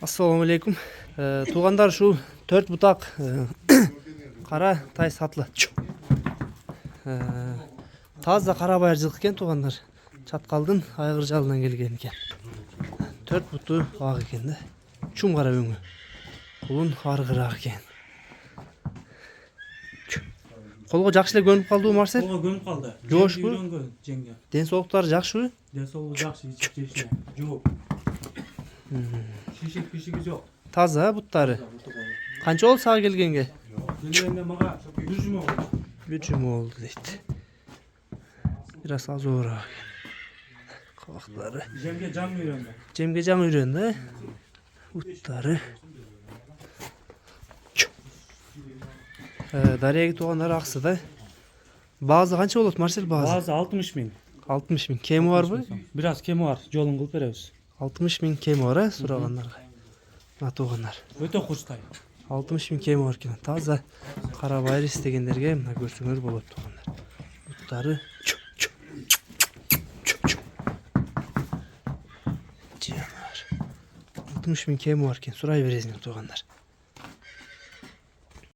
Assalamu alaikum. Туғандар шу 4 бұтақ қара тай сатылы. Таза қара байыр жылқы екен туғандар. Чатқалдың айғыр жалынан келген екен. 4 бұты ақ екен де. Чум қара өңі. Құлын арғырақ екен. Қолға жақшылы көніп қалды Марсел? Қолға көніп қалды. Жош бұ? Ден соғықтары жақшы бұ? Ден соғығы жақшы. Жоқ. Шешек-пешегі жоқ. Таза бұттары. Қанша ол саға келгенге? Келгенде маға 1 жұма болды. 1 жұма oldu дейді. Biraz az uğrak. Kavakları. Cemge can үйренді. Cemge can үйренді. Бұттары. Дарияға туғандар ақсы да. Bazı қанша болады Марсел bazı? Bazı 60 bin. 60 bin. Kemi var mı? Biraz kemi var. Жолын қылып береміз. 60 bin kemi var ha сұрағандарға. Туғандар. Өте құрстай. 60 bin kemi var екен. Таза қара байыр істегендерге мына көрсеңер болады туғандар. Бұттары Жанар. 60 bin kemi var екен. Сұрай бересіңдер туғандар.